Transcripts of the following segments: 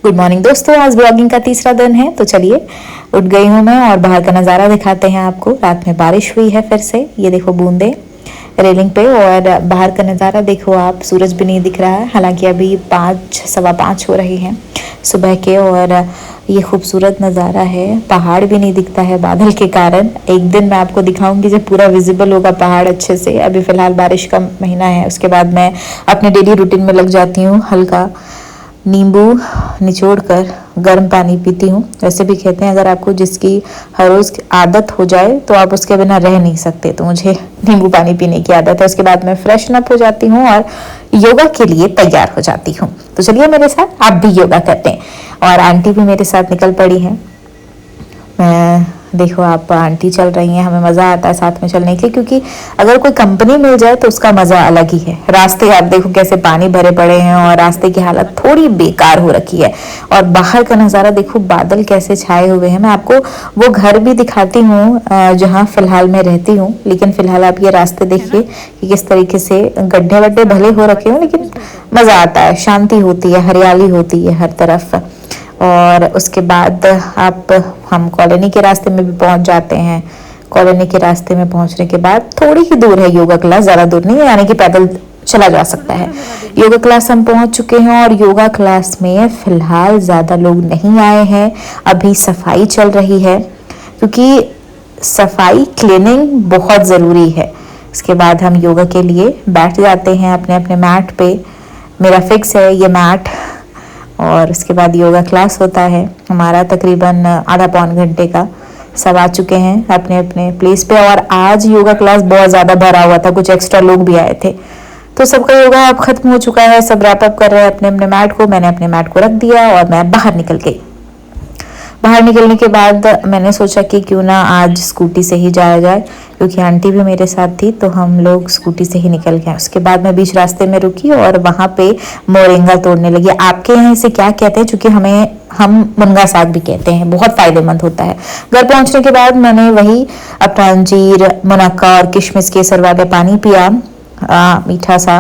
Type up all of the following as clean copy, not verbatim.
Good morning दोस्तों, आज blogging का तीसरा दिन है। तो चलिए उठ गई हूँ मैं और बाहर का नज़ारा दिखाते हैं आपको। रात में बारिश हुई है फिर से, ये देखो बूंदे रेलिंग पे, और बाहर का नज़ारा देखो आप। सूरज भी नहीं दिख रहा है, हालांकि अभी 5 सवा 5 हो रही हैं सुबह के, और ये खूबसूरत नज़ारा है। पहाड़ भी नहीं दिखता है बादल के कारण। एक दिन मैं आपको दिखाऊंगी जब पूरा विजिबल होगा पहाड़ अच्छे से। अभी फ़िलहाल बारिश का महीना है, उसके बाद मैं अपने डेली रूटीन में लग जाती हूँ। हल्का नींबू निचोड़ कर गर्म पानी पीती हूँ। वैसे भी कहते हैं अगर आपको जिसकी हर रोज़ आदत हो जाए तो आप उसके बिना रह नहीं सकते, तो मुझे नींबू पानी पीने की आदत है। उसके बाद मैं फ्रेशन अप हो जाती हूँ और योगा के लिए तैयार हो जाती हूँ। तो चलिए मेरे साथ आप भी योगा करते हैं। और आंटी भी मेरे साथ निकल पड़ी हैं। देखो आप, आंटी चल रही हैं, हमें मज़ा आता है साथ में चलने के लिए, क्योंकि अगर कोई कंपनी मिल जाए तो उसका मज़ा अलग ही है। रास्ते आप देखो कैसे पानी भरे पड़े हैं और रास्ते की हालत थोड़ी बेकार हो रखी है। और बाहर का नज़ारा देखो, बादल कैसे छाए हुए हैं। मैं आपको वो घर भी दिखाती हूँ जहाँ फ़िलहाल मैं रहती हूँ, लेकिन फ़िलहाल आप ये रास्ते देखिए कि किस तरीके से गड्ढे वड्ढे भले हो रखे हों, लेकिन मज़ा आता है, शांति होती है, हरियाली होती है हर तरफ। और उसके बाद हम कॉलोनी के रास्ते में भी पहुंच जाते हैं। कॉलोनी के रास्ते में पहुंचने के बाद थोड़ी ही दूर है योगा क्लास, ज़्यादा दूर नहीं है, यानी कि पैदल चला जा सकता है। योगा क्लास हम पहुंच चुके हैं और योगा क्लास में फ़िलहाल ज़्यादा लोग नहीं आए हैं। अभी सफाई चल रही है, क्योंकि सफाई क्लीनिंग बहुत ज़रूरी है। इसके बाद हम योगा के लिए बैठ जाते हैं अपने अपने मैट पे। मेरा फिक्स है ये मैट। और उसके बाद योगा क्लास होता है हमारा, तकरीबन आधा पौन घंटे का। सब आ चुके हैं अपने अपने प्लेस पे। और आज योगा क्लास बहुत ज़्यादा भरा हुआ था, कुछ एक्स्ट्रा लोग भी आए थे, तो सबका योगा अब खत्म हो चुका है। सब रैप अप कर रहे हैं अपने अपने मैट को। मैंने अपने मैट को रख दिया और मैं बाहर निकल गई। बाहर निकलने के बाद मैंने सोचा कि क्यों ना आज स्कूटी से ही जाया जाए, क्योंकि आंटी भी मेरे साथ थी, तो हम लोग स्कूटी से ही निकल गए। उसके बाद मैं बीच रास्ते में रुकी और वहाँ पे मोरिंगा तोड़ने लगी। आपके यहाँ इसे क्या कहते हैं? क्योंकि हम मुनगा साग भी कहते हैं, बहुत फायदेमंद होता है। घर पहुँचने के बाद मैंने वही अपना अंजीर, मुनक्का और किशमिश केसर वाला पानी पिया, मीठा सा।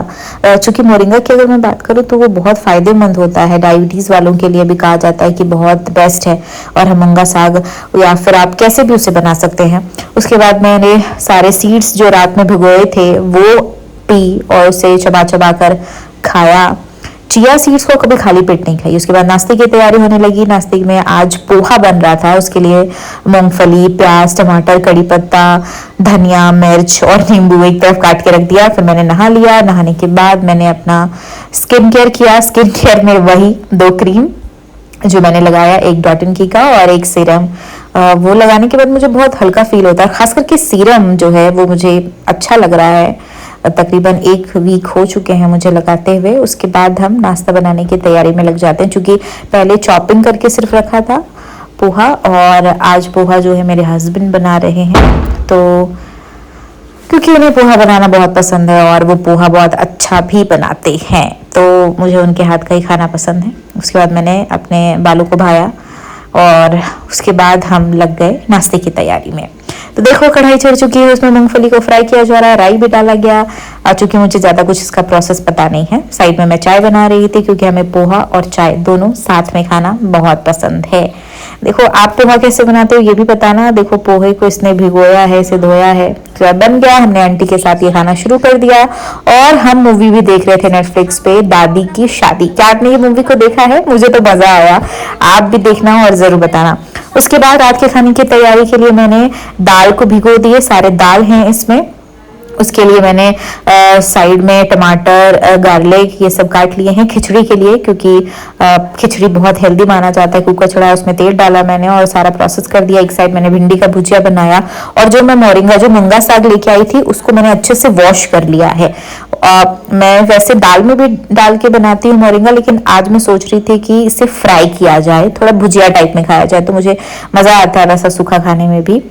चूँकि मोरिंगा की अगर मैं बात करूँ तो वो बहुत फ़ायदेमंद होता है, डायबिटीज़ वालों के लिए भी कहा जाता है कि बहुत बेस्ट है। और हम मुनगा साग, या फिर आप कैसे भी उसे बना सकते हैं। उसके बाद मैंने सारे सीड्स जो रात में भिगोए थे वो पी और उसे चबा चबा कर खाया। चिया सीड्स को कभी खाली पेट नहीं खाई। उसके बाद नाश्ते की तैयारी होने लगी। नाश्ते में आज पोहा बन रहा था, उसके लिए मूंगफली, प्याज, टमाटर, कड़ी पत्ता, धनिया, मिर्च और नींबू एक तरफ काट के रख दिया। फिर मैंने नहा लिया। नहाने के बाद मैंने अपना स्किन केयर किया। स्किन केयर में वही 2 क्रीम जो मैंने लगाया, एक डॉट एंड की का और एक सीरम। वो लगाने के बाद मुझे बहुत हल्का फील होता है। खास करके सीरम जो है वो मुझे अच्छा लग रहा है। तकरीबन 1 वीक हो चुके हैं मुझे लगाते हुए। उसके बाद हम नाश्ता बनाने की तैयारी में लग जाते हैं, क्योंकि पहले चॉपिंग करके सिर्फ रखा था पोहा, और आज पोहा जो है मेरे हस्बैंड बना रहे हैं। तो क्योंकि उन्हें पोहा बनाना बहुत पसंद है और वो पोहा बहुत अच्छा भी बनाते हैं, तो मुझे उनके हाथ का ही खाना पसंद है। उसके बाद मैंने अपने बालों को भाया और उसके बाद हम लग गए नाश्ते की तैयारी में। तो देखो कढ़ाई चढ़ चुकी है, उसमें मूंगफली को फ्राई किया जा रहा है, राई भी डाला गया। चूंकि मुझे ज़्यादा कुछ इसका प्रोसेस पता नहीं है। साइड में मैं चाय बना रही थी, क्योंकि हमें पोहा और चाय दोनों साथ में खाना बहुत पसंद है। देखो आप पोहा कैसे बनाते हो ये भी बताना। देखो पोहे को इसने भिगोया है, इसे धोया है, तो बन गया। हमने आंटी के साथ ये खाना शुरू कर दिया और हम मूवी भी देख रहे थे नेटफ्लिक्स पे, दादी की शादी। क्या आपने ये मूवी को देखा है? मुझे तो मज़ा आया, आप भी देखना और ज़रूर बताना। उसके बाद रात के खाने की तैयारी के लिए मैंने दाल को भिगो दिए। सारे दाल हैं इसमें। उसके लिए मैंने साइड में टमाटर, गार्लिक ये सब काट लिए हैं खिचड़ी के लिए, क्योंकि खिचड़ी बहुत हेल्दी माना जाता है। कुकर चढ़ाया, उसमें तेल डाला मैंने और सारा प्रोसेस कर दिया। एक साइड मैंने भिंडी का भुजिया बनाया, और जो मैं मोरिंगा जो मुनगा साग लेके आई थी उसको मैंने अच्छे से वॉश कर लिया है। मैं वैसे दाल में भी डाल के बनाती हूँ मोरिंगा, लेकिन आज मैं सोच रही थी कि इसे फ्राई किया जाए, थोड़ा भुजिया टाइप में खाया जाए, तो मुझे मज़ा आता है वैसा सूखा खाने में भी।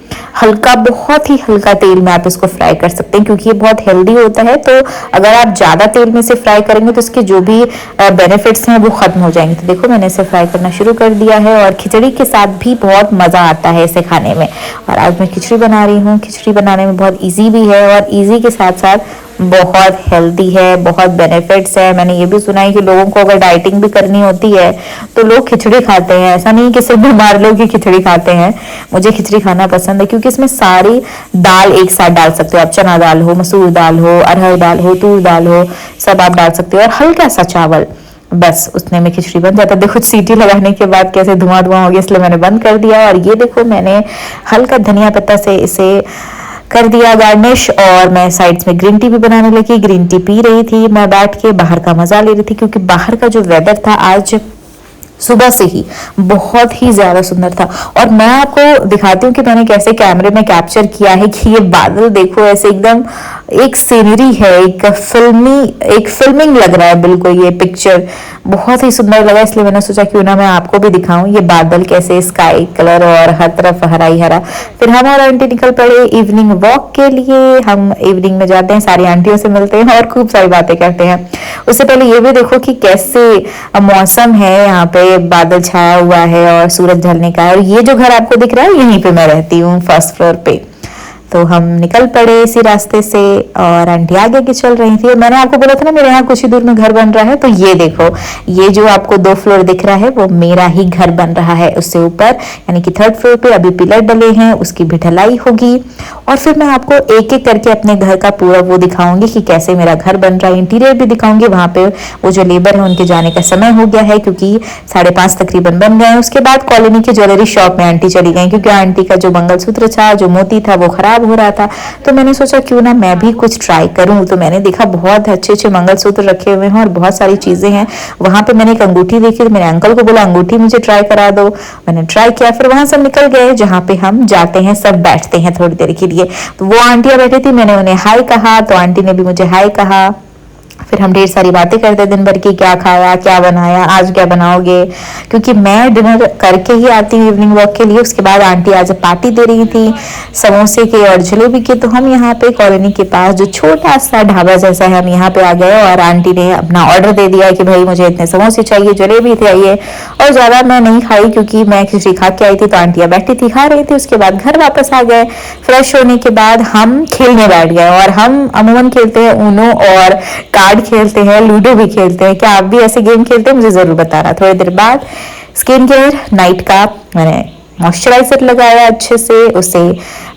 हल्का, बहुत ही हल्का तेल में आप इसको फ्राई कर सकते हैं, क्योंकि ये बहुत हेल्दी होता है। तो अगर आप ज़्यादा तेल में से फ्राई करेंगे तो इसके जो भी बेनिफिट्स हैं वो खत्म हो जाएंगे। तो देखो मैंने इसे फ्राई करना शुरू कर दिया है और खिचड़ी के साथ भी बहुत मज़ा आता है इसे खाने में। और आज मैं खिचड़ी बना रही हूँ। खिचड़ी बनाने में बहुत ईजी भी है और ईजी के साथ साथ बहुत हेल्दी है, बहुत बेनिफिट्स है। मैंने ये भी सुना है कि लोगों को अगर डाइटिंग भी करनी होती है तो लोग खिचड़ी खाते हैं। ऐसा नहीं कि सिर्फ बीमार लोग ही खिचड़ी खाते हैं। मुझे खिचड़ी खाना पसंद है क्योंकि इसमें सारी दाल एक साथ डाल सकते हो आप। चना दाल हो, मसूर दाल हो, अरहर दाल हो, तूर दाल हो, सब आप डाल सकते हो और हल्का सा चावल, बस उतने में खिचड़ी बन जाता है। देखो सीटी लगाने के बाद कैसे धुआं धुआं हो गया, इसलिए मैंने बंद कर दिया। और ये देखो मैंने हल्का धनिया पत्ता से इसे कर दिया गार्निश और मैं साइड्स में ग्रीन टी भी बनाने लगी। ग्रीन टी पी रही थी मैं बैठ के, बाहर का मजा ले रही थी क्योंकि बाहर का जो वेदर था आज सुबह से ही बहुत ही ज्यादा सुंदर था। और मैं आपको दिखाती हूँ कि मैंने कैसे कैमरे में कैप्चर किया है कि ये बादल देखो ऐसे एकदम एक सीनरी है, एक फिल्मिंग लग रहा है बिल्कुल। ये पिक्चर बहुत ही सुंदर लगा, इसलिए मैंने सोचा क्यों ना मैं आपको भी दिखाऊं ये बादल कैसे, स्काई कलर और हर तरफ हरा ही हरा। फिर हम और आंटी निकल पड़े इवनिंग वॉक के लिए। हम इवनिंग में जाते हैं, सारी आंटियों से मिलते हैं और खूब सारी बातें करते हैं। उससे पहले ये भी देखो कि कैसे मौसम है, यहाँ पे बादल छाया हुआ है और सूरज ढलने का है। और ये जो घर आपको दिख रहा है यहीं पे मैं रहती हूँ, फर्स्ट फ्लोर पे। तो हम निकल पड़े इसी रास्ते से और आंटी आगे की चल रही थी। मैंने आपको बोला था ना मेरे यहाँ कुछ ही दूर में घर बन रहा है, तो ये देखो ये जो आपको 2 फ्लोर दिख रहा है वो मेरा ही घर बन रहा है। उससे ऊपर यानी कि 3rd फ्लोर पे अभी पिलर डले हैं, उसकी भी ढलाई होगी। और फिर मैं आपको एक एक करके अपने घर का पूरा वो दिखाऊंगी कि कैसे मेरा घर बन रहा है। इंटीरियर भी दिखाऊंगी। वहां पे वो जो लेबर है उनके जाने का समय हो गया है क्योंकि 5:30 तकरीबन बन गए हैं। उसके बाद कॉलोनी की ज्वेलरी शॉप में आंटी चली गई क्योंकि आंटी का जो मंगलसूत्र था, जो मोती था, वो खराब हो रहा था। तो मैंने सोचा क्यों ना मैं भी कुछ ट्राई करूं। तो मैंने देखा बहुत अच्छे अच्छे मंगलसूत्र रखे हुए हैं और बहुत सारी चीजें हैं। वहां पे मैंने एक अंगूठी देखी तो मेरे अंकल को बोला अंगूठी मुझे ट्राई करा दो। मैंने ट्राई किया। फिर वहां से निकल गए जहां पे हम जाते हैं, सब बैठते हैं थोड़ी देर के लिए। तो वो आंटियां बैठी थी, मैंने उन्हें हाय कहा तो आंटी ने भी मुझे हाय कहा। फिर हम ढेर सारी बातें करते दिन भर की, क्या खाया, क्या बनाया, आज क्या बनाओगे, क्योंकि मैं डिनर करके ही आती हूँ इवनिंग वॉक के लिए। उसके बाद आंटी आज पार्टी दे रही थी समोसे के और जलेबी के। तो हम यहाँ पे कॉलोनी के पास जो छोटा सा ढाबा जैसा है हम यहाँ पे आ गए और आंटी ने अपना ऑर्डर दे दिया कि भाई मुझे इतने समोसे चाहिए, जलेबी चाहिए। और ज्यादा मैं नहीं खाई क्योंकि मैं खिचड़ी खा के आई थी, तो आंटियां बैठी थी खा रही थी। उसके बाद घर वापस आ गए। फ्रेश होने के बाद हम खेलने बैठ गए और हम अमूमन खेलते हैं ऊनो और कार्ड खेलते हैं, लूडो भी खेलते हैं। क्या आप भी ऐसे गेम खेलते हैं? मुझे जरूर बताना। थोड़ी देर बाद स्किन केयर नाइट का मैंने मॉइस्चराइजर लगाया, अच्छे से उसे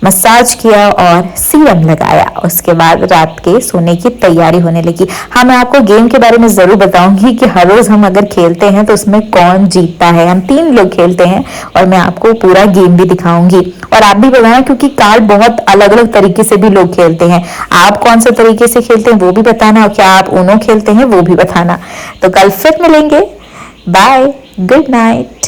मसाज किया और सीरम लगाया। उसके बाद रात के सोने की तैयारी होने लगी। हाँ, मैं आपको गेम के बारे में जरूर बताऊंगी कि हर रोज हम अगर खेलते हैं तो उसमें कौन जीतता है। हम 3 लोग खेलते हैं और मैं आपको पूरा गेम भी दिखाऊंगी। और आप भी बताना क्योंकि कार्ड बहुत अलग अलग तरीके से भी लोग खेलते हैं। आप कौन से तरीके से खेलते हैं वो भी बताना और क्या आप ऊनो खेलते हैं वो भी बताना। तो कल फिर मिलेंगे। Bye, good night.